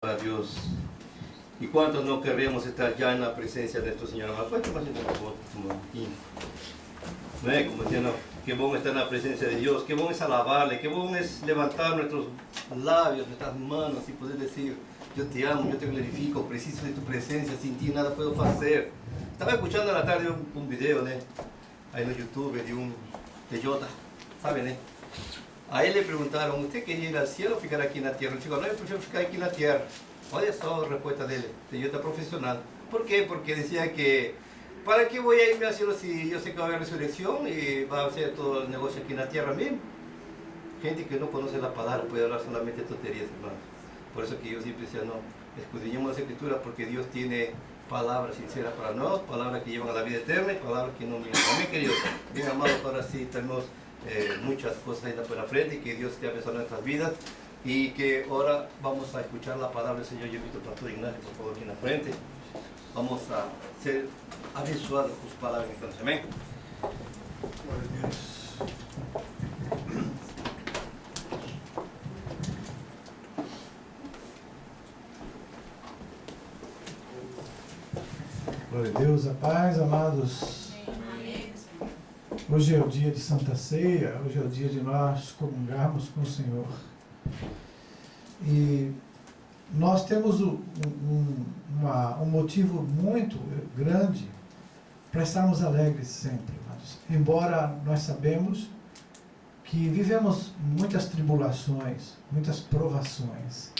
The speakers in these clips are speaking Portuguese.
a Dios. ¿Y cuántos no queremos estar ya en la presencia de nuestro Señor? ¿Cuántos más no es como diciendo, qué bueno estar en la presencia de Dios, qué bueno es alabarle, qué bueno es levantar nuestros labios, nuestras manos y poder decir, yo te amo, yo te glorifico, preciso de tu presencia, sin ti nada puedo hacer. Estaba escuchando en la tarde un video, ¿no? Ahí en YouTube de Jota, ¿saben? A él le preguntaron, ¿usted quería ir al cielo o ficar aquí en la tierra? El chico, no, yo prefiero ficar aquí en la tierra. Olha só la respuesta de él, de Jota profesional. ¿Por qué? Porque decía que, ¿para qué voy a irme al cielo si yo sé que va a haber resurrección y va a hacer todo el negocio aquí en la tierra mismo? Gente que no conoce la palabra puede hablar solamente tonterías, hermanos. Por eso que yo siempre decía, no, escudriñemos las escrituras porque Dios tiene palabras sinceras para nosotros, palabras que llevan a la vida eterna y palabras que no mienten. Amén, queridos. Bien amados, ahora sí tenemos muchas cosas ahí por la frente y que Dios esté abençoando nuestras vidas. Y que ahora vamos a escuchar la palabra del Señor. Yo invito al pastor Ignacio, por favor, aquí en la frente. Vamos a ser abençoados por sus palabras. Entonces, amén. Glória a Deus. Glória a Deus, a paz, amados. Hoje é o dia de Santa Ceia, hoje é o dia de nós comungarmos com o Senhor. E nós temos um motivo muito grande para estarmos alegres sempre, amados. Embora nós sabemos que vivemos muitas tribulações, muitas provações.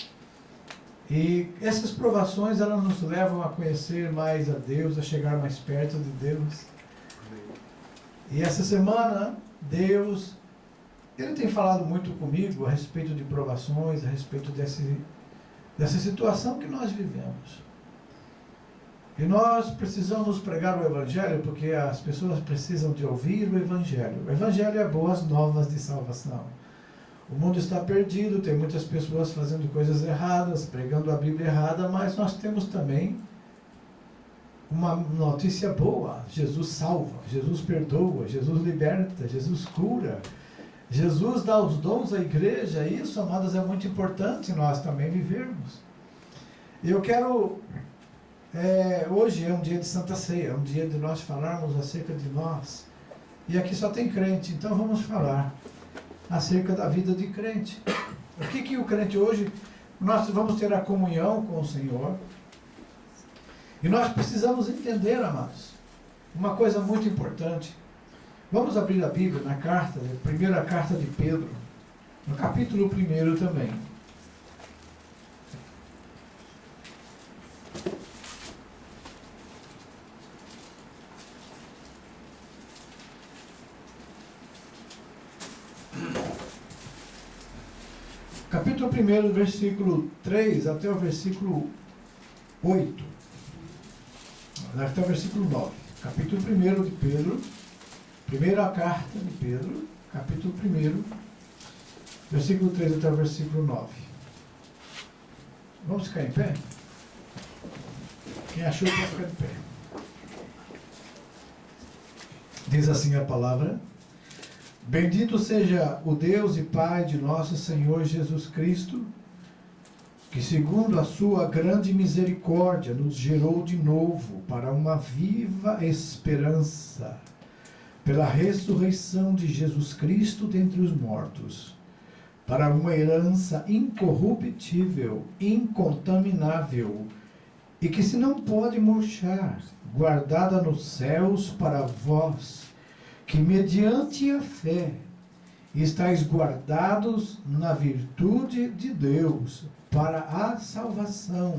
E essas provações, elas nos levam a conhecer mais a Deus, a chegar mais perto de Deus. E essa semana, Deus, Ele tem falado muito comigo a respeito de provações, a respeito dessa situação que nós vivemos. E nós precisamos pregar o Evangelho porque as pessoas precisam de ouvir o Evangelho. O Evangelho é boas novas de salvação. O mundo está perdido, tem muitas pessoas fazendo coisas erradas, pregando a Bíblia errada, mas nós temos também uma notícia boa. Jesus salva, Jesus perdoa, Jesus liberta, Jesus cura. Jesus dá os dons à igreja. Isso, amados, é muito importante nós também vivermos. E eu quero... hoje é um dia de Santa Ceia, é um dia de nós falarmos acerca de nós. E aqui só tem crente, então vamos falar acerca da vida de crente. O que o crente hoje... Nós vamos ter a comunhão com o Senhor. E nós precisamos entender, amados, uma coisa muito importante. Vamos abrir a Bíblia na carta, a primeira carta de Pedro, no capítulo 1 também. Capítulo 1, versículo 3 até o versículo 8. Até o versículo 9. Capítulo 1 de Pedro. Primeira carta de Pedro, capítulo 1, versículo 3 até o versículo 9. Vamos ficar em pé? Quem achou pode ficar em pé. Diz assim a palavra: Bendito seja o Deus e Pai de nosso Senhor Jesus Cristo, que segundo a sua grande misericórdia nos gerou de novo para uma viva esperança, pela ressurreição de Jesus Cristo dentre os mortos, para uma herança incorruptível, incontaminável, e que se não pode murchar, guardada nos céus para vós, que mediante a fé estáis guardados na virtude de Deus, para a salvação,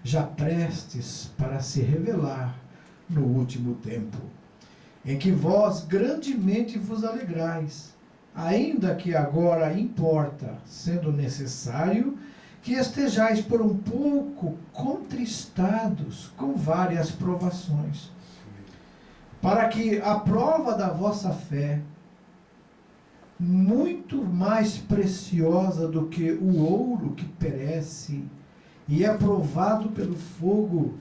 já prestes para se revelar no último tempo, em que vós grandemente vos alegrais, ainda que agora importa, sendo necessário, que estejais por um pouco contristados com várias provações, para que a prova da vossa fé, muito mais preciosa do que o ouro que perece e é provado pelo fogo,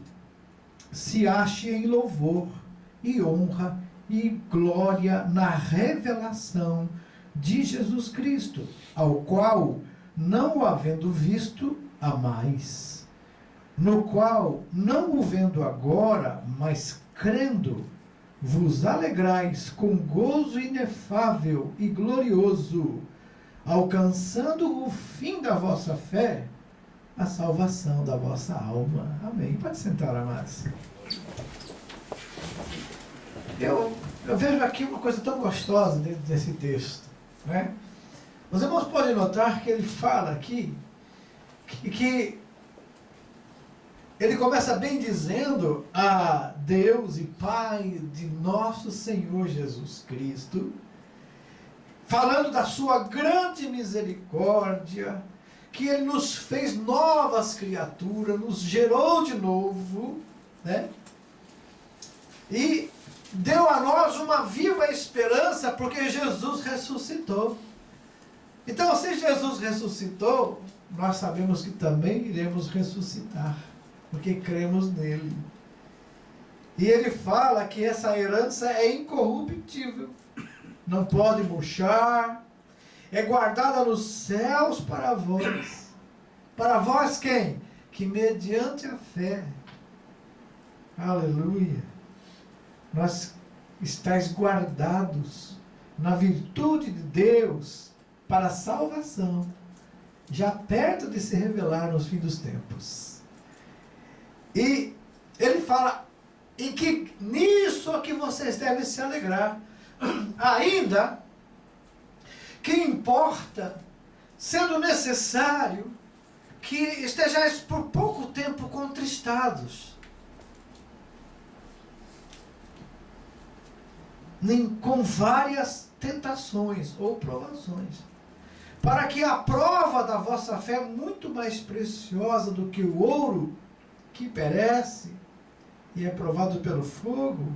se ache em louvor e honra e glória na revelação de Jesus Cristo, ao qual, não o havendo visto, amais. no qual, não o vendo agora, mas crendo, vos alegrais com gozo inefável e glorioso, alcançando o fim da vossa fé, a salvação da vossa alma. Amém. Pode sentar, amados. Eu vejo aqui uma coisa tão gostosa dentro desse texto, né? Os irmãos podem notar que ele fala aqui que ele começa bem dizendo a Deus e Pai de nosso Senhor Jesus Cristo, falando da sua grande misericórdia, que Ele nos fez novas criaturas, nos gerou de novo, né? E deu a nós uma viva esperança, porque Jesus ressuscitou. Então, se Jesus ressuscitou, nós sabemos que também iremos ressuscitar, porque cremos nele. E ele fala que essa herança é incorruptível, não pode murchar, é guardada nos céus para vós. Para vós quem? Que mediante a fé, aleluia, nós estáis guardados na virtude de Deus para a salvação, já perto de se revelar nos fins dos tempos. E ele fala, e que nisso é que vocês devem se alegrar, ainda que importa, sendo necessário, que estejais por pouco tempo contristados, com várias tentações ou provações, para que a prova da vossa fé, muito mais preciosa do que o ouro, que perece e é provado pelo fogo,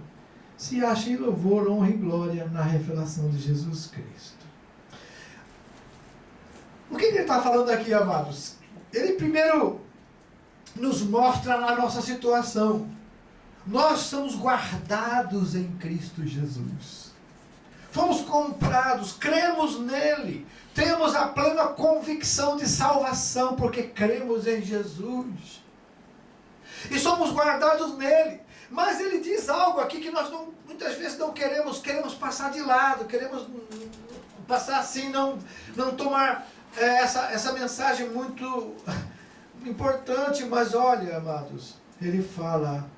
se ache em louvor, honra e glória na revelação de Jesus Cristo. O que ele está falando aqui, amados? Ele primeiro nos mostra a nossa situação. Nós somos guardados em Cristo Jesus. Fomos comprados, cremos nele. Temos a plena convicção de salvação, porque cremos em Jesus. E somos guardados nele. Mas ele diz algo aqui que nós muitas vezes não queremos passar de lado, queremos passar assim, não tomar essa mensagem muito importante. Mas olha, amados, ele fala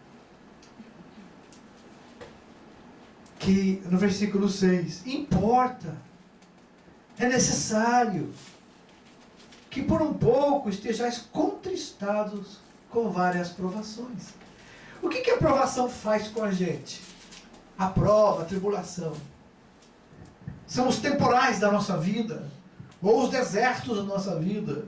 que no versículo 6, importa, é necessário que por um pouco estejais contristados com várias provações. O que a provação faz com a gente? A prova, a tribulação, são os temporais da nossa vida, ou os desertos da nossa vida.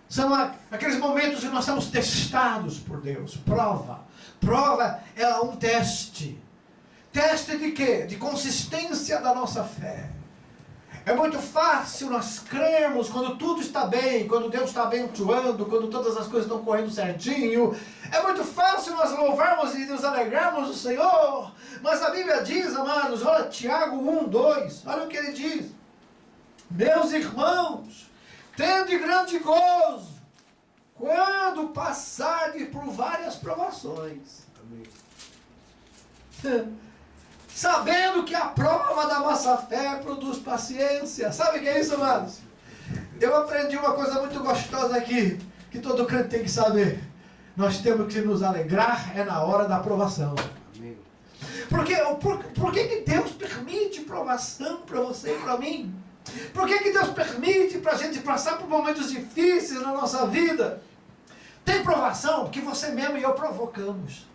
São aqueles momentos que nós somos testados por Deus. Prova é um teste. Teste de quê? De consistência da nossa fé. É muito fácil nós crermos quando tudo está bem, quando Deus está abençoando, quando todas as coisas estão correndo certinho. É muito fácil nós louvarmos e nos alegrarmos do Senhor. Mas a Bíblia diz, amados, olha Tiago 1:2, olha o que ele diz. Meus irmãos, tende grande gozo quando passardes por várias provações. Amém. Sabendo que a prova da vossa fé produz paciência. Sabe o que é isso, amados? Eu aprendi uma coisa muito gostosa aqui, que todo crente tem que saber. Nós temos que nos alegrar na hora da provação. Amém. Por que Deus permite provação para você e para mim? Por que Deus permite para a gente passar por momentos difíceis na nossa vida? Tem provação que você mesmo e eu provocamos.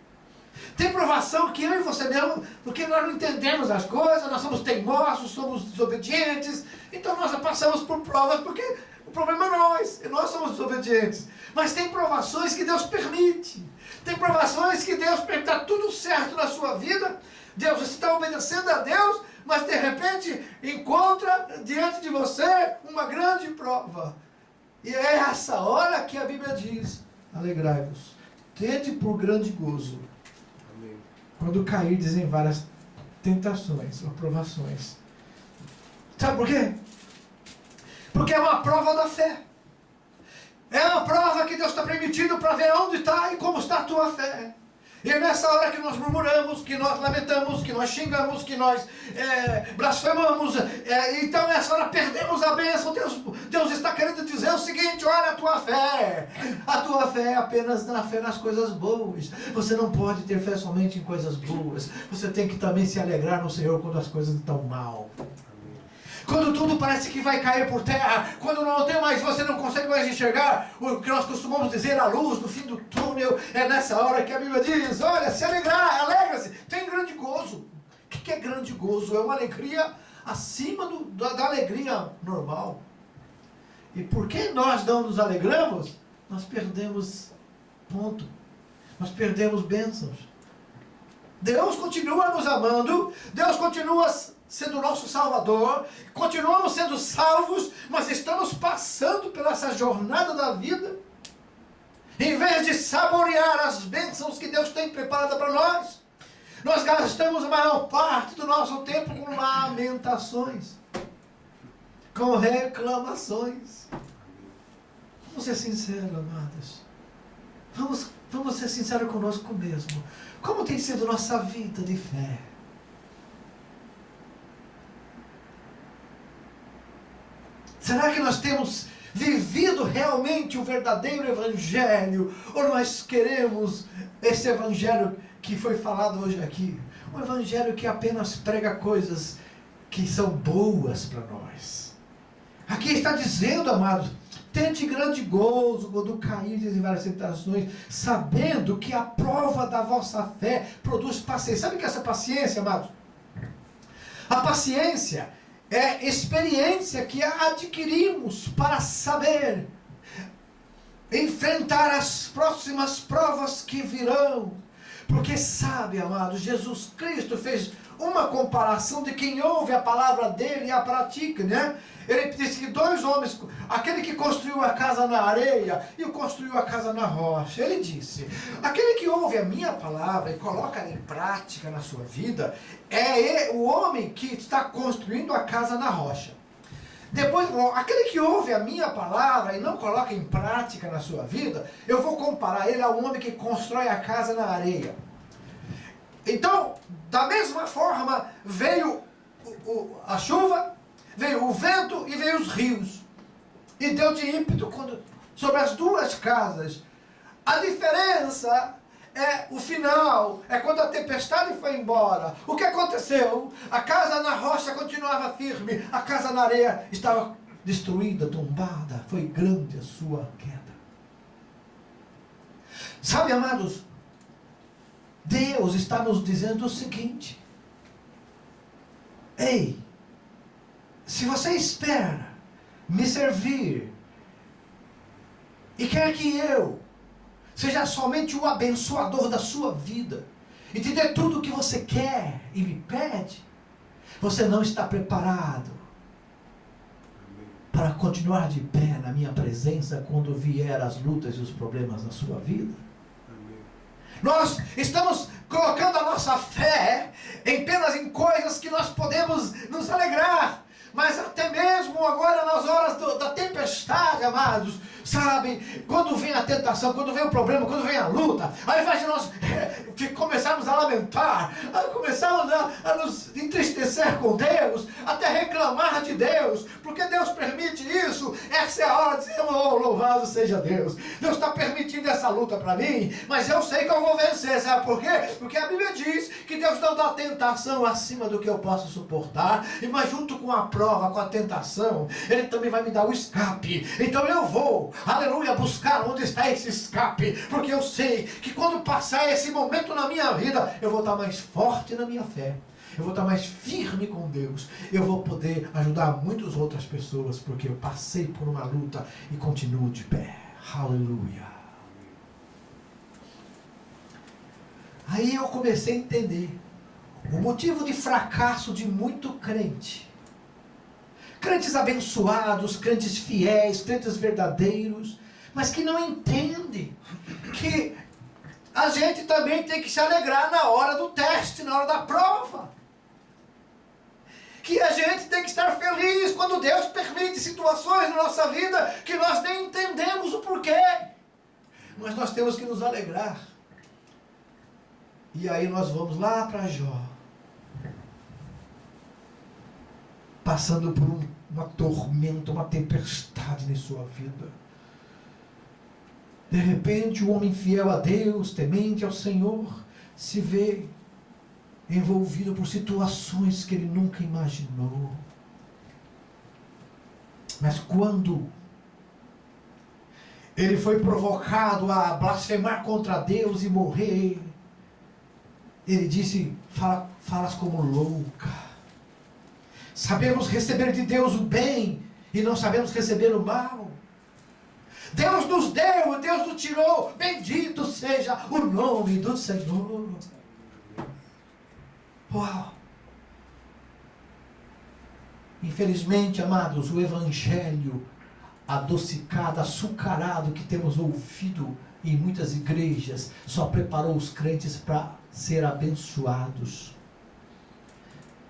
Tem provação que eu e você mesmo, porque nós não entendemos as coisas, nós somos teimosos, somos desobedientes, então nós passamos por provas, porque o problema é nós, e nós somos desobedientes. Mas tem provações que Deus permite, tem provações que Deus permite, está tudo certo na sua vida, Deus, você está obedecendo a Deus, mas de repente encontra diante de você uma grande prova. E é essa hora que a Bíblia diz, alegrai-vos, tende por grande gozo, quando cairdes em várias tentações ou provações. Sabe por quê? Porque é uma prova da fé. É uma prova que Deus está permitindo para ver onde está e como está a tua fé. E é nessa hora que nós murmuramos, que nós lamentamos, que nós xingamos, que nós blasfemamos. Então nessa hora perdemos a bênção. Deus está querendo dizer o seguinte: olha a tua fé. A tua fé é apenas na fé nas coisas boas. Você não pode ter fé somente em coisas boas. Você tem que também se alegrar no Senhor quando as coisas estão mal. Quando tudo parece que vai cair por terra, quando não tem mais, você não consegue mais enxergar o que nós costumamos dizer, a luz no fim do túnel, é nessa hora que a Bíblia diz: olha, se alegrar, alegra-se, tem grande gozo. O que é grande gozo? É uma alegria acima da alegria normal. E por que nós não nos alegramos? Nós perdemos ponto, nós perdemos bênçãos. Deus continua nos amando, Deus continua sendo nosso Salvador, continuamos sendo salvos, mas estamos passando pela essa jornada da vida, em vez de saborear as bênçãos que Deus tem preparado para nós, nós gastamos a maior parte do nosso tempo com lamentações, com reclamações. Vamos ser sinceros, amados. Vamos ser sinceros conosco mesmo. Como tem sido nossa vida de fé? Será que nós temos vivido realmente o verdadeiro Evangelho? Ou nós queremos esse Evangelho que foi falado hoje aqui? Um Evangelho que apenas prega coisas que são boas para nós. Aqui está dizendo, amados: tende grande gozo quando caídes em várias tentações, sabendo que a prova da vossa fé produz paciência. Sabe o que é essa paciência, amados? A paciência é experiência que adquirimos para saber enfrentar as próximas provas que virão. Porque sabe, amados, Jesus Cristo fez uma comparação de quem ouve a palavra dele e a pratica, né? Ele disse que dois homens, aquele que construiu a casa na areia e o construiu a casa na rocha. Ele disse: aquele que ouve a minha palavra e coloca em prática na sua vida, é o homem que está construindo a casa na rocha. Depois, aquele que ouve a minha palavra e não coloca em prática na sua vida, eu vou comparar ele ao homem que constrói a casa na areia. Então, da mesma forma, veio a chuva, veio o vento e veio os rios. E deu de ímpeto sobre as duas casas. A diferença é o final, é quando a tempestade foi embora. O que aconteceu? A casa na rocha continuava firme, a casa na areia estava destruída, tombada. Foi grande a sua queda. Sabe, amados, Deus está nos dizendo o seguinte: ei, se você espera me servir e quer que eu seja somente o abençoador da sua vida e te dê tudo o que você quer e me pede, você não está preparado para continuar de pé na minha presença quando vier as lutas e os problemas na sua vida. Nós estamos colocando a nossa fé apenas em coisas que nós podemos nos alegrar. Mas até mesmo agora nas horas da tempestade, amados, sabe, quando vem a tentação, quando vem o problema, quando vem a luta, ao invés de nós começarmos a lamentar, começarmos a nos entristecer com Deus, até reclamar de Deus, porque Deus permite isso, essa é a hora de dizer: oh, louvado seja Deus, Deus está permitindo essa luta para mim, mas eu sei que eu vou vencer. Sabe por quê? Porque a Bíblia diz que Deus não dá tentação acima do que eu posso suportar, mas junto com a prova, com a tentação, Ele também vai me dar o escape. Então eu vou, aleluia, buscar onde está esse escape, porque eu sei que quando passar esse momento na minha vida, eu vou estar mais forte na minha fé, eu vou estar mais firme com Deus, eu vou poder ajudar muitas outras pessoas, porque eu passei por uma luta e continuo de pé. Aleluia. Aí eu comecei a entender o motivo de fracasso de muito crente. Crentes abençoados, crentes fiéis, crentes verdadeiros, mas que não entendem que a gente também tem que se alegrar na hora do teste, na hora da prova. que a gente tem que estar feliz quando Deus permite situações na nossa vida que nós nem entendemos o porquê. Mas nós temos que nos alegrar. E aí nós vamos lá para Jó, passando por uma tormenta, uma tempestade em sua vida. De repente, o homem fiel a Deus, temente ao Senhor, se vê envolvido por situações que ele nunca imaginou. Mas quando ele foi provocado a blasfemar contra Deus e morrer, ele disse: falas como louca. Sabemos receber de Deus o bem e não sabemos receber o mal. Deus nos deu, Deus nos tirou. Bendito seja o nome do Senhor. Uau! Infelizmente, amados, o evangelho adocicado, açucarado que temos ouvido em muitas igrejas só preparou os crentes para ser abençoados,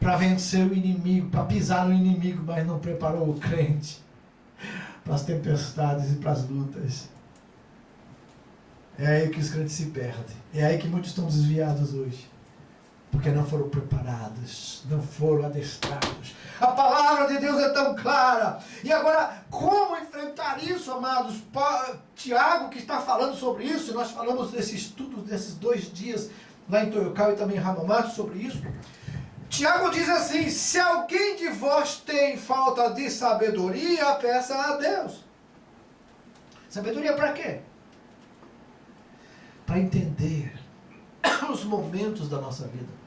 para vencer o inimigo, para pisar no inimigo, mas não preparou o crente para as tempestades e para as lutas. É aí que os crentes se perdem. É aí que muitos estão desviados hoje, porque não foram preparados, não foram adestrados. A palavra de Deus é tão clara. E agora, como enfrentar isso, amados? Tiago, que está falando sobre isso, nós falamos desse estudo, desses 2 dias, lá em Toyocá e também em Ramamato, sobre isso. Tiago diz assim: se alguém de vós tem falta de sabedoria, peça a Deus. Sabedoria para quê? Para entender os momentos da nossa vida.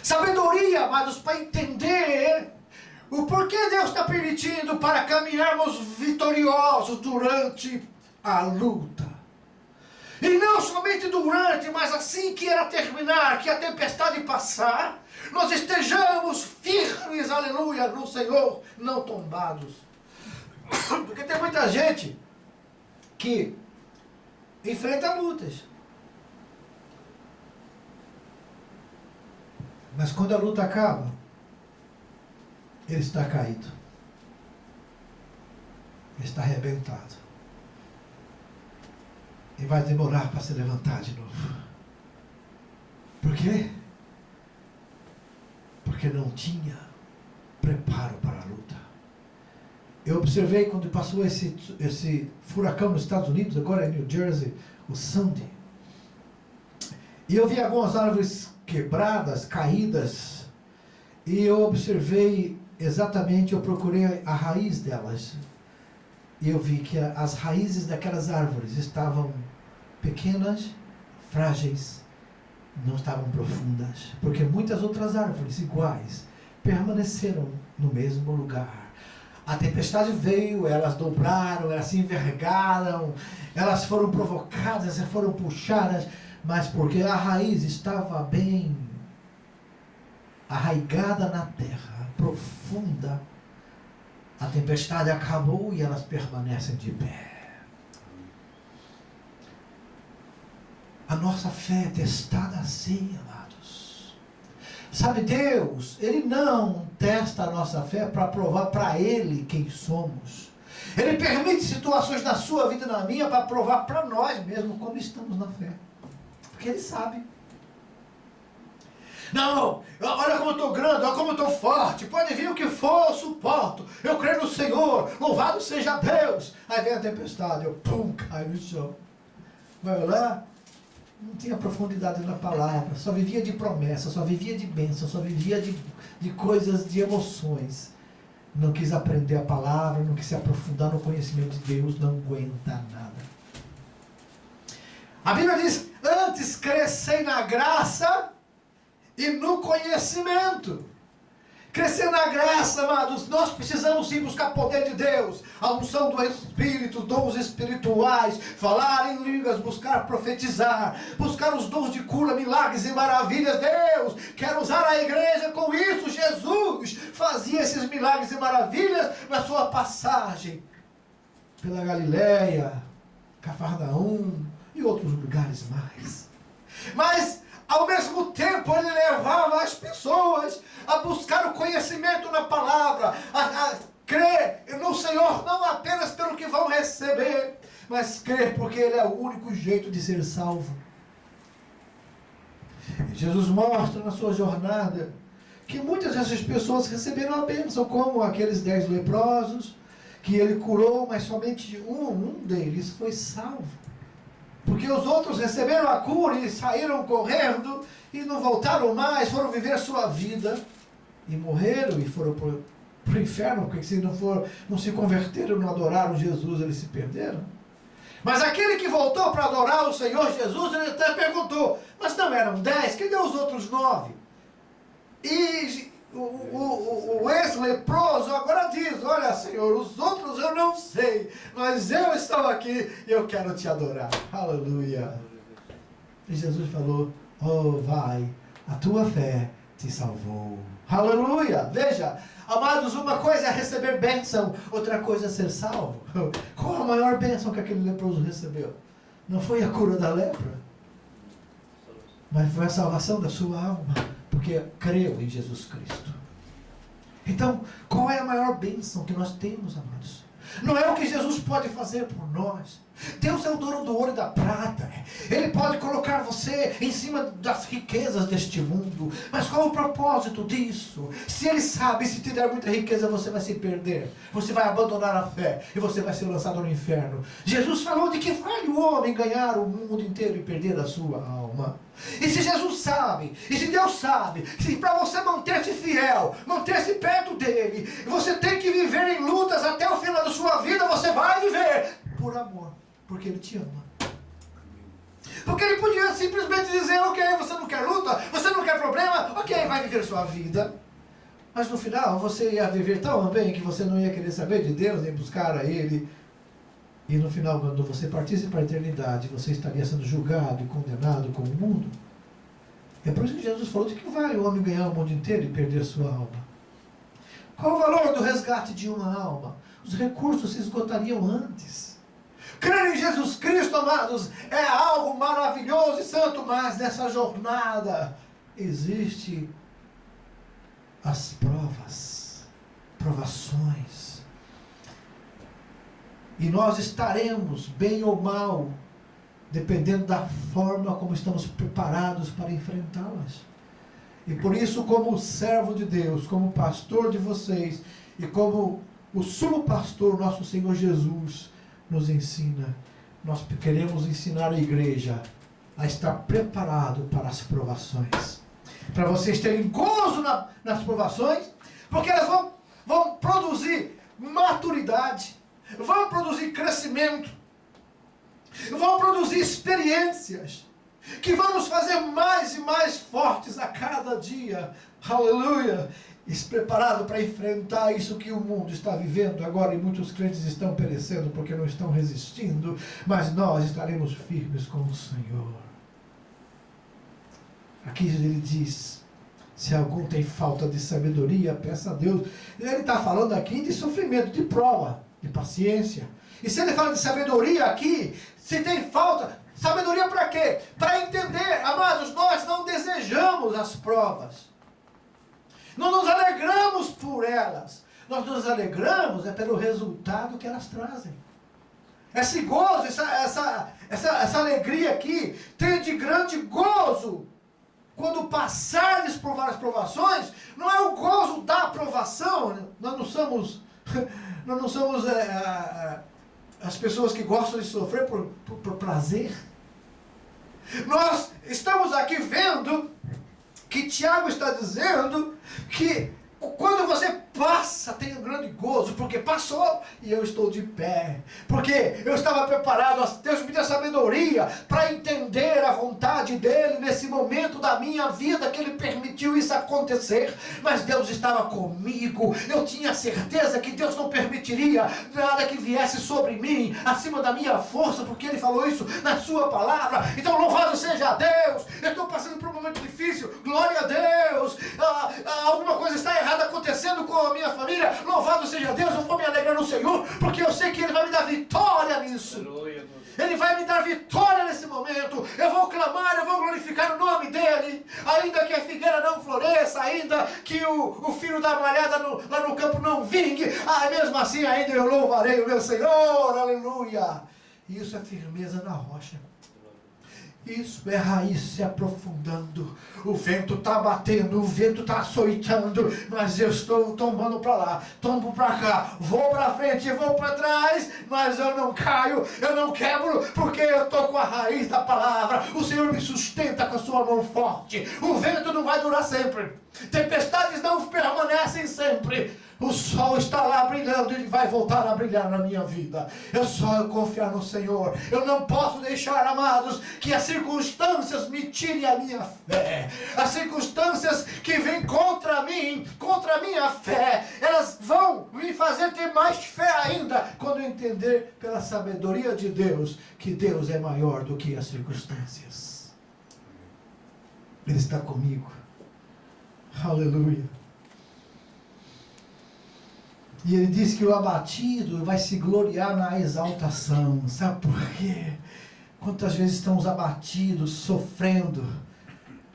Sabedoria, amados, para entender o porquê Deus está permitindo para caminharmos vitoriosos durante a luta. E não somente durante, mas assim que ela terminar, que a tempestade passar, nós estejamos firmes, aleluia, no Senhor, não tombados. Porque tem muita gente que enfrenta lutas. Mas quando a luta acaba, ele está caído. Ele está arrebentado. E vai demorar para se levantar de novo. Por quê? Porque não tinha preparo para a luta. Eu observei quando passou esse furacão nos Estados Unidos, agora em New Jersey, o Sandy. E eu vi algumas árvores quebradas, caídas, e eu observei exatamente, eu procurei a raiz delas, e eu vi que as raízes daquelas árvores estavam pequenas, frágeis, não estavam profundas, porque muitas outras árvores iguais permaneceram no mesmo lugar. A tempestade veio, elas dobraram, elas se envergaram, elas foram provocadas, elas foram puxadas, mas porque a raiz estava bem arraigada na terra, profunda, a tempestade acabou e elas permanecem de pé. A nossa fé é testada assim, amados. Sabe, Deus, Ele não testa a nossa fé para provar para Ele quem somos. Ele permite situações na sua vida e na minha para provar para nós mesmos como estamos na fé. Porque Ele sabe. Não, olha como eu estou grande, olha como eu estou forte. Pode vir o que for, eu suporto. Eu creio no Senhor, louvado seja Deus. Aí vem a tempestade, eu pum, caio no chão. Vai lá, não tinha profundidade na palavra, só vivia de promessa, só vivia de bênção, só vivia de coisas, de emoções. Não quis aprender a palavra, não quis se aprofundar no conhecimento de Deus, não aguenta nada. A Bíblia diz: antes crescei na graça e no conhecimento. Crescer na graça, amados, nós precisamos sim buscar poder de Deus, a unção do Espírito, dons espirituais, falar em línguas, buscar profetizar, buscar os dons de cura, milagres e maravilhas. Deus quer usar a igreja com isso. Jesus fazia esses milagres e maravilhas na sua passagem pela Galileia, Cafarnaum e outros lugares mais. Mas ao mesmo tempo ele levava as pessoas a buscar o conhecimento na palavra, a crer no Senhor, não apenas pelo que vão receber, mas crer porque Ele é o único jeito de ser salvo. E Jesus mostra na sua jornada que muitas dessas pessoas receberam a bênção, como aqueles 10 leprosos, que Ele curou, mas somente um deles foi salvo. Porque os outros receberam a cura e saíram correndo e não voltaram mais, foram viver sua vida e morreram e foram para o inferno, porque se não se converteram, não adoraram Jesus, eles se perderam. Mas aquele que voltou para adorar o Senhor Jesus, ele até perguntou, mas não eram 10, cadê os outros 9? E o ex-leproso agora diz, olha Senhor, os outros eu não sei, mas eu estou aqui e eu quero te adorar. Aleluia. E Jesus falou, oh vai, a tua fé te salvou. Aleluia. Veja, amados, uma coisa é receber bênção, outra coisa é ser salvo. Qual a maior bênção que aquele leproso recebeu? Não foi a cura da lepra, mas foi a salvação da sua alma, porque creu em Jesus Cristo. Então, qual é a maior bênção que nós temos, amados? Não é o que Jesus pode fazer por nós. Deus é o dono do ouro e da prata. Ele pode colocar você em cima das riquezas deste mundo. Mas qual o propósito disso? Se Ele sabe, se te der muita riqueza, você vai se perder. Você vai abandonar a fé e você vai ser lançado no inferno. Jesus falou de que vale o homem ganhar o mundo inteiro e perder a sua alma. E se Jesus sabe, e se Deus sabe, se para você manter-se fiel, manter-se perto dEle, você tem que viver em lutas até o final da sua vida, você vai viver por amor, porque Ele te ama. Porque Ele podia simplesmente dizer, ok, você não quer luta, você não quer problema, ok, vai viver sua vida. Mas no final você ia viver tão bem que você não ia querer saber de Deus, nem buscar a Ele. E no final, quando você partisse para a eternidade, você estaria sendo julgado e condenado com o mundo. É por isso que Jesus falou de que vale o homem ganhar o mundo inteiro e perder a sua alma. Qual o valor do resgate de uma alma? Os recursos se esgotariam antes. Crer em Jesus Cristo, amados, é algo maravilhoso e santo, mas nessa jornada existe as provações. E nós estaremos, bem ou mal, dependendo da forma como estamos preparados para enfrentá-las. E por isso, como servo de Deus, como pastor de vocês, e como o sumo pastor, nosso Senhor Jesus, nos ensina, nós queremos ensinar a igreja a estar preparado para as provações. Para vocês terem gozo nas provações, porque elas vão produzir maturidade, vão produzir crescimento, vão produzir experiências que vão nos fazer mais e mais fortes a cada dia. Aleluia! Preparado para enfrentar isso que o mundo está vivendo agora, e muitos crentes estão perecendo porque não estão resistindo, mas nós estaremos firmes com o Senhor. Aqui ele diz, se algum tem falta de sabedoria, peça a Deus. Ele está falando aqui de sofrimento, de prova, de paciência. E se ele fala de sabedoria aqui, se tem falta, sabedoria para quê? Para entender, amados, nós não desejamos as provas. Não nos alegramos por elas. Nós nos alegramos pelo resultado que elas trazem. Esse gozo, essa alegria aqui, tem de grande gozo. Quando passardes por várias provações, não é o gozo da aprovação. Nós não somos as pessoas que gostam de sofrer por prazer. Nós estamos aqui vendo que Tiago está dizendo que quando você passa, tem um grande gozo, porque passou e eu estou de pé, porque eu estava preparado, Deus me deu sabedoria para entender a vontade dEle nesse momento da minha vida, que Ele permitiu isso acontecer, mas Deus estava comigo, eu tinha certeza que Deus não permitiria nada que viesse sobre mim, acima da minha força, porque Ele falou isso na sua palavra. Então louvado seja Deus. Eu estou passando por um momento difícil, glória a Deus, alguma coisa está errada acontecendo com a minha família, louvado seja Deus, eu vou me alegrar no Senhor, porque eu sei que Ele vai me dar vitória nisso. Ele vai me dar vitória nesse momento. Eu vou clamar, eu vou glorificar glorificar o nome dele, ainda que a figueira não floresça, ainda que o filho da malhada lá no campo não vingue, mesmo assim ainda eu louvarei o meu Senhor, aleluia. Isso é firmeza na rocha. Isso é raiz se aprofundando. O vento está batendo, o vento está açoitando, mas eu estou tombando para lá, tombo para cá, vou para frente, vou para trás, mas eu não caio, eu não quebro, porque eu estou com a raiz da palavra. O Senhor me sustenta com a sua mão forte. O vento não vai durar sempre, tempestades não permanecem sempre. O sol está lá brilhando e ele vai voltar a brilhar na minha vida. É só eu confiar no Senhor. Eu não posso deixar, amados, que as circunstâncias me tirem a minha fé. As circunstâncias que vêm contra mim, contra a minha fé, elas vão me fazer ter mais fé ainda quando eu entender pela sabedoria de Deus que Deus é maior do que as circunstâncias. Ele está comigo. Aleluia. E ele diz que o abatido vai se gloriar na exaltação. Sabe por quê? Quantas vezes estamos abatidos, sofrendo,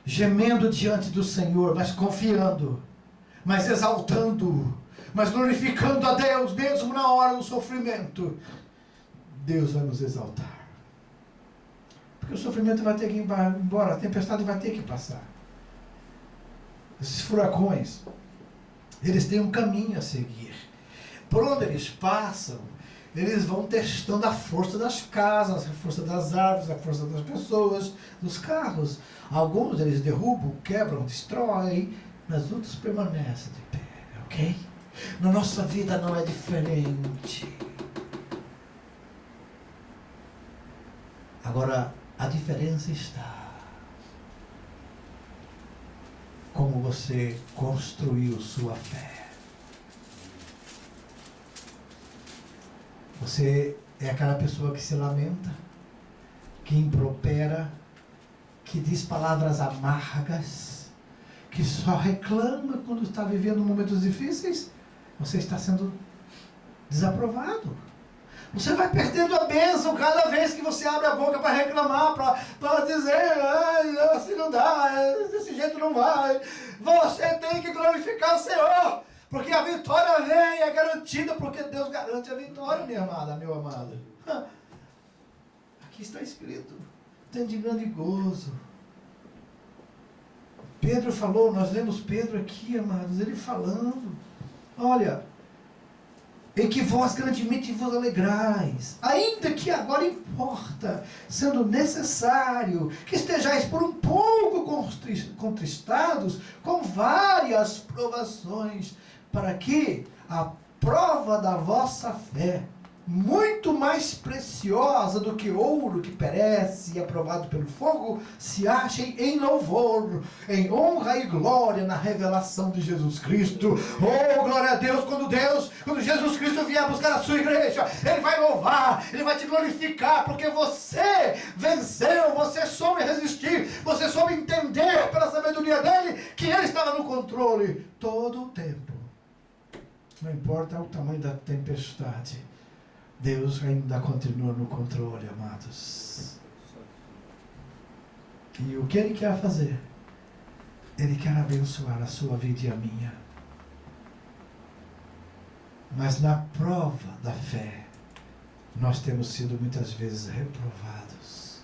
gemendo diante do Senhor, mas confiando, mas exaltando, mas glorificando a Deus, mesmo na hora do sofrimento. Deus vai nos exaltar. Porque o sofrimento vai ter que ir embora, a tempestade vai ter que passar. Esses furacões, eles têm um caminho a seguir. Por onde eles passam, eles vão testando a força das casas, a força das árvores, a força das pessoas, dos carros. Alguns eles derrubam, quebram, destroem, mas outros permanecem de pé, ok? Na nossa vida não é diferente. Agora, a diferença está como você construiu sua fé. Você é aquela pessoa que se lamenta, que impropera, que diz palavras amargas, que só reclama quando está vivendo momentos difíceis. Você está sendo desaprovado. Você vai perdendo a bênção cada vez que você abre a boca para reclamar, para dizer, assim não dá, desse jeito não vai. Você tem que glorificar o Senhor. Porque a vitória vem, é garantida, porque Deus garante a vitória, minha amada, meu amado. Aqui está escrito, tem de grande gozo. Pedro falou, nós lemos Pedro aqui, amados, ele falando, olha, em que vós grandemente vos alegrais, ainda que agora importa, sendo necessário que estejais por um pouco contristados com várias provações, para que a prova da vossa fé, muito mais preciosa do que ouro que perece e é provado pelo fogo, se achem em louvor, em honra e glória na revelação de Jesus Cristo. Oh, glória a Deus, quando Jesus Cristo vier buscar a sua igreja, Ele vai louvar, Ele vai te glorificar, porque você venceu, você soube resistir, você soube entender pela sabedoria dEle, que Ele estava no controle todo o tempo. Não importa o tamanho da tempestade, Deus ainda continua no controle, amados. E o que Ele quer fazer? Ele quer abençoar a sua vida e a minha. Mas na prova da fé, nós temos sido muitas vezes reprovados.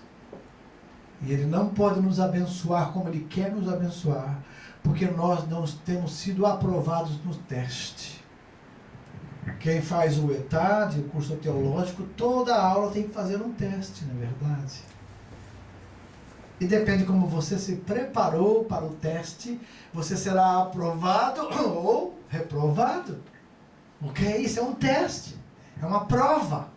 E Ele não pode nos abençoar como Ele quer nos abençoar, porque nós não temos sido aprovados no teste. Quem faz o ETAD, o curso teológico, toda aula tem que fazer um teste, não é verdade? E depende como você se preparou para o teste, você será aprovado ou reprovado. Ok? Isso é um teste, é uma prova.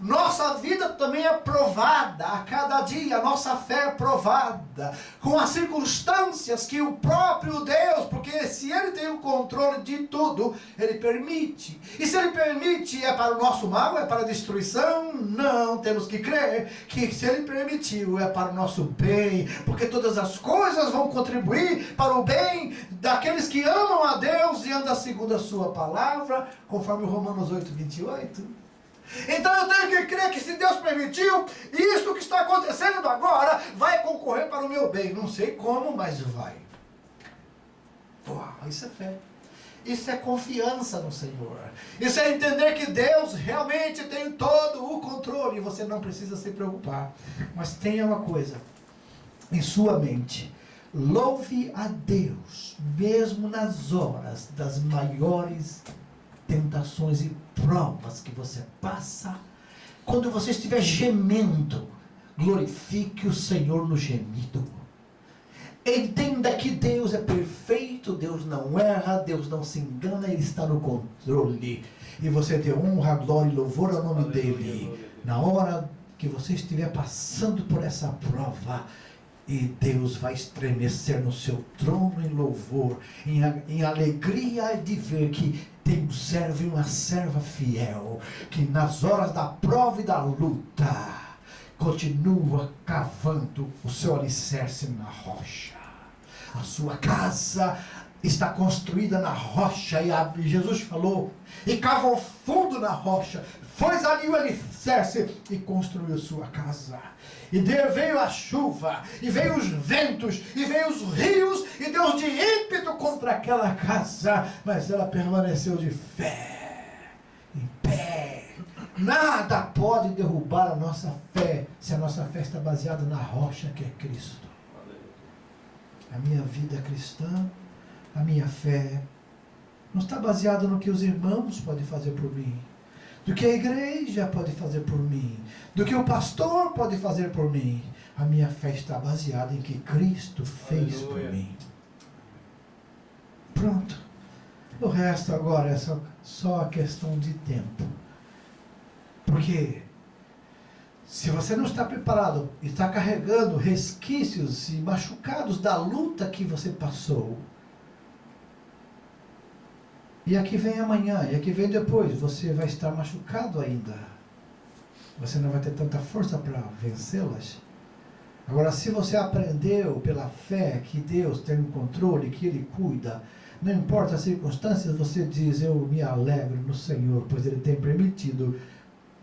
Nossa vida também é provada a cada dia, a nossa fé é provada com as circunstâncias que o próprio Deus, porque se Ele tem o controle de tudo, Ele permite. E se Ele permite, é para o nosso mal, é para a destruição? Não, temos que crer que se Ele permitiu, é para o nosso bem, porque todas as coisas vão contribuir para o bem daqueles que amam a Deus e andam segundo a sua palavra, conforme Romanos 8:28. Então eu tenho que crer que se Deus permitiu, isso que está acontecendo agora vai concorrer para para o meu bem. Não sei como, mas vai. Uau, isso é fé. Isso é confiança no Senhor. Isso é entender que Deus realmente tem todo o controle. E você não precisa se preocupar. Mas tenha uma coisa em sua mente. Louve a Deus, mesmo nas horas das maiores tentações e provas que você passa. Quando você estiver gemendo, glorifique o Senhor no gemido. Entenda que Deus é perfeito, Deus não erra, Deus não se engana, Ele está no controle. E você dê honra, glória e louvor ao nome dEle. Na hora que você estiver passando por essa prova, e Deus vai estremecer no seu trono em louvor, em alegria de ver que tem um servo e uma serva fiel, que nas horas da prova e da luta, continua cavando o seu alicerce na rocha. A sua casa está construída na rocha, e Jesus falou, e cavou fundo na rocha, pôs ali o alicerce e construiu sua casa. E veio a chuva, e veio os ventos, e veio os rios, e deu de ímpeto contra aquela casa, mas ela permaneceu de fé, em pé. Nada pode derrubar a nossa fé, se a nossa fé está baseada na rocha que é Cristo. A minha vida cristã, a minha fé, não está baseada no que os irmãos podem fazer por mim, do que a igreja pode fazer por mim, do que o pastor pode fazer por mim. A minha fé está baseada em que Cristo fez por mim. Pronto. O resto agora é só a questão de tempo. Porque se você não está preparado, está carregando resquícios e machucados da luta que você passou, e aqui vem amanhã, e aqui vem depois, você vai estar machucado ainda. Você não vai ter tanta força para vencê-las. Agora, se você aprendeu pela fé que Deus tem o controle, que Ele cuida, não importa as circunstâncias, você diz, eu me alegro no Senhor, pois Ele tem permitido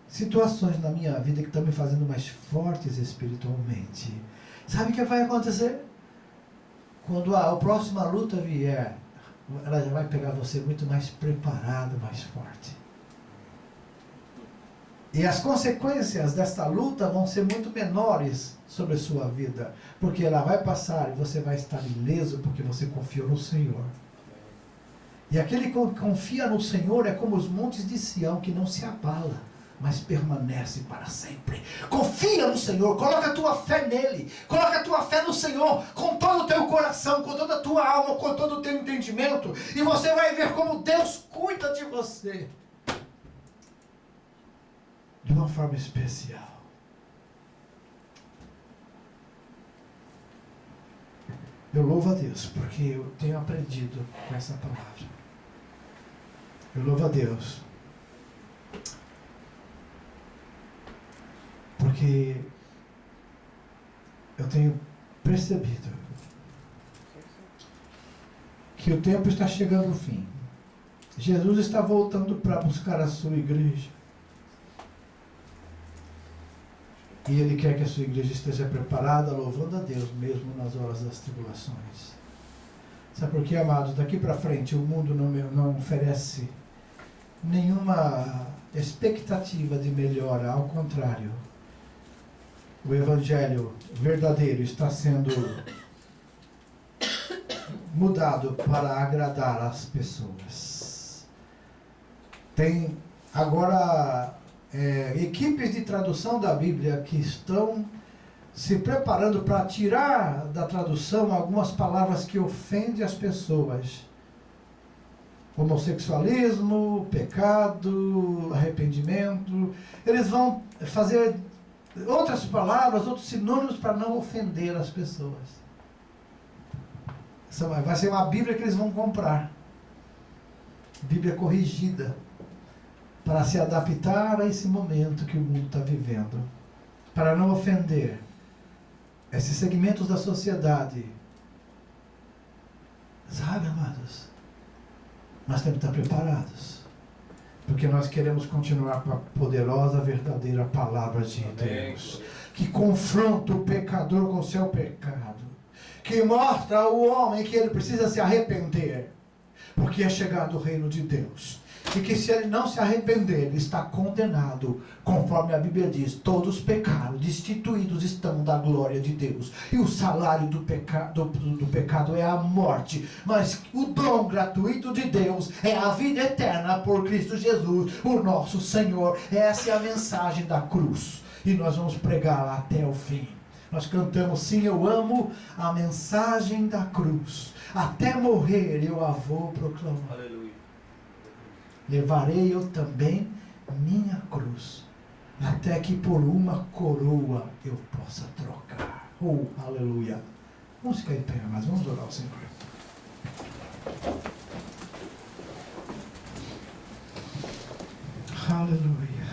situações na minha vida que estão me fazendo mais fortes espiritualmente. Sabe o que vai acontecer? Quando a próxima luta vier, ela já vai pegar você muito mais preparado, mais forte. E as consequências desta luta vão ser muito menores sobre a sua vida, porque ela vai passar e você vai estar ileso porque você confiou no Senhor. E aquele que confia no Senhor é como os montes de Sião, que não se abala, mas permanece para sempre. Confia no Senhor, coloca a tua fé nele, coloca a tua fé no Senhor, com todo o teu coração, com toda a tua alma, com todo o teu entendimento, e você vai ver como Deus cuida de você, de uma forma especial. Eu louvo a Deus, porque eu tenho aprendido com essa palavra. Eu louvo a Deus, porque eu tenho percebido que o tempo está chegando ao fim. Jesus está voltando para buscar a sua igreja. E Ele quer que a sua igreja esteja preparada, louvando a Deus mesmo nas horas das tribulações. Sabe por quê, amados? Daqui para frente o mundo não oferece nenhuma expectativa de melhora, ao contrário. O evangelho verdadeiro está sendo mudado para agradar as pessoas. Tem agora equipes de tradução da Bíblia que estão se preparando para tirar da tradução algumas palavras que ofendem as pessoas. Homossexualismo, pecado, arrependimento. Eles vão fazer outras palavras, outros sinônimos para não ofender as pessoas. Vai ser uma Bíblia que eles vão comprar. Bíblia corrigida, para se adaptar a esse momento que o mundo está vivendo, para não ofender esses segmentos da sociedade. Sabe, amados? Nós temos que estar preparados. Porque nós queremos continuar com a poderosa, verdadeira palavra de Deus, que confronta o pecador com o seu pecado, que mostra ao homem que ele precisa se arrepender, porque é chegado o reino de Deus, e que se ele não se arrepender, ele está condenado, conforme a Bíblia diz: todos pecaram, destituídos estão da glória de Deus, e o salário do pecado é a morte, mas o dom gratuito de Deus é a vida eterna por Cristo Jesus, o nosso Senhor. Essa é a mensagem da cruz, e nós vamos pregá-la até o fim. Nós cantamos: sim, eu amo a mensagem da cruz, até morrer eu a vou proclamar. Aleluia. Levarei eu também minha cruz, até que por uma coroa eu possa trocar. Oh, aleluia. Vamos ficar em pé, mas vamos adorar o Senhor. Aleluia.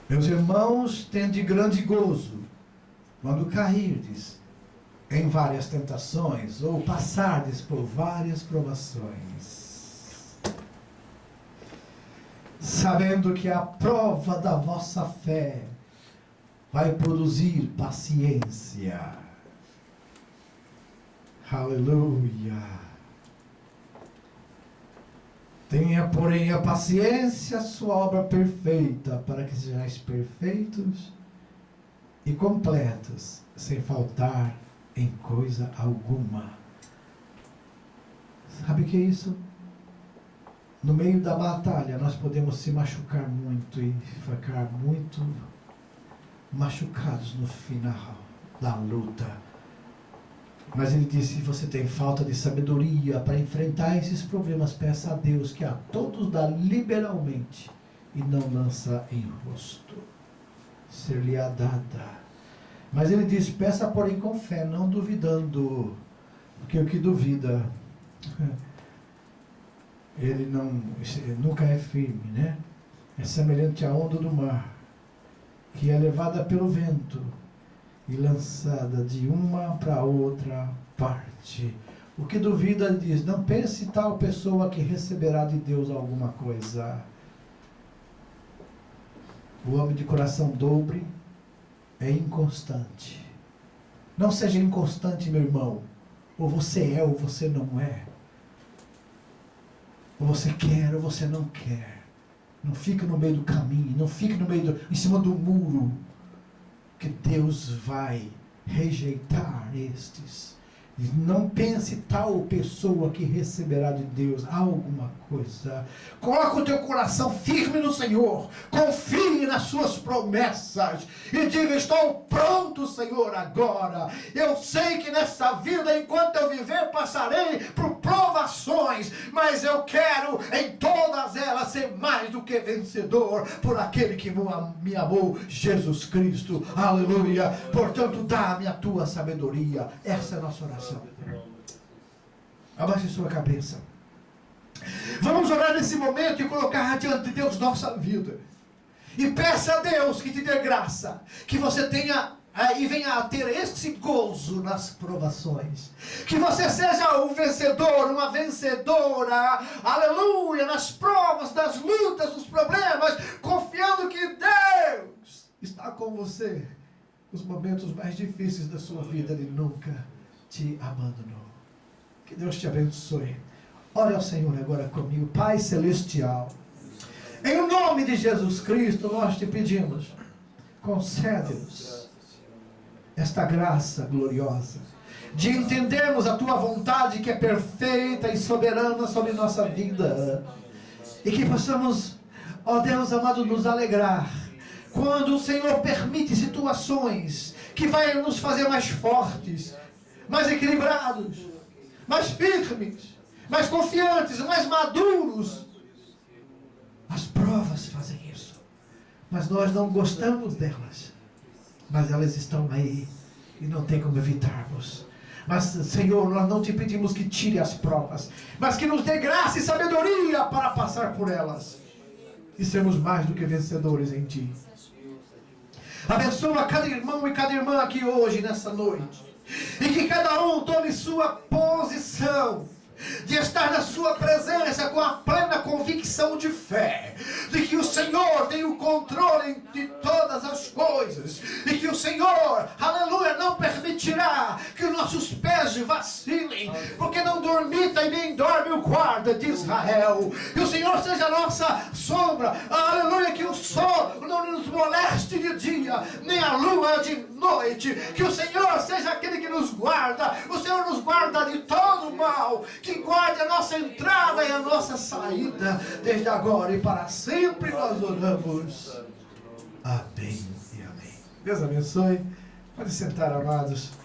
Meus irmãos, tende grande gozo quando cairdes em várias tentações ou passardes por várias provações, sabendo que a prova da vossa fé vai produzir paciência. Aleluia. Tenha, porém, a paciência, a sua obra perfeita, para que sejais perfeitos e completos, sem faltar em coisa alguma. Sabe o que é isso? No meio da batalha, nós podemos se machucar muito e ficar muito machucados no final da luta. Mas ele disse: se você tem falta de sabedoria para enfrentar esses problemas, peça a Deus, que a todos dá liberalmente e não lança em rosto. Ser-lhe-á dada. Mas ele diz: peça, porém, com fé, não duvidando, porque o que duvida, ele nunca é firme, né? É semelhante à onda do mar, que é levada pelo vento e lançada de uma para outra parte. O que duvida diz: não pense tal pessoa que receberá de Deus alguma coisa. O homem de coração dobre é inconstante. Não seja inconstante, meu irmão. Ou você é ou você não é. Ou você quer ou você não quer. Não fique no meio do caminho, não fique em cima do muro, que Deus vai rejeitar estes. Não pense tal pessoa que receberá de Deus alguma coisa. Coloque o teu coração firme no Senhor. Confie nas suas promessas. E diga: estou pronto, Senhor, agora. Eu sei que nessa vida, enquanto eu viver, passarei por provações. Mas eu quero em todas elas ser mais do que vencedor por aquele que me amou, Jesus Cristo. Aleluia. Portanto, dá-me a tua sabedoria. Essa é a nossa oração. Abaixe sua cabeça. Vamos orar nesse momento e colocar diante de Deus nossa vida. E peça a Deus que te dê graça, que você tenha e venha a ter esse gozo nas provações. Que você seja um vencedor, uma vencedora, aleluia, nas provas, nas lutas, nos problemas, confiando que Deus está com você nos momentos mais difíceis da sua vida. Ele nunca te abandonou. Que Deus te abençoe. Ore ao Senhor agora comigo. Pai Celestial, em nome de Jesus Cristo, nós te pedimos, concede-nos esta graça gloriosa de entendermos a tua vontade, que é perfeita e soberana sobre nossa vida, e que possamos, ó Deus amado, nos alegrar quando o Senhor permite situações que vai nos fazer mais fortes, mais equilibrados, mais firmes, mais confiantes, mais maduros. As provas fazem isso, mas nós não gostamos delas, mas elas estão aí e não tem como evitarmos. Mas, Senhor, nós não te pedimos que tire as provas, mas que nos dê graça e sabedoria para passar por elas e sermos mais do que vencedores em ti. Abençoa cada irmão e cada irmã aqui hoje, nessa noite, e que cada um tome sua posição, de estar na sua presença com a plena convicção de fé, de que o Senhor tem o controle de todas as coisas, e que o Senhor, aleluia, não permitirá que os nossos pés vacilem, porque não dormita e nem dorme o guarda de Israel. Que o Senhor seja a nossa sombra, aleluia, que o sol não nos moleste de dia, nem a lua de noite. Que o Senhor seja aquele que nos guarda. O Senhor nos guarda de todo o mal, que guarde a nossa entrada e a nossa saída, desde agora e para sempre nós oramos. Amém e amém. Deus abençoe. Pode sentar, amados.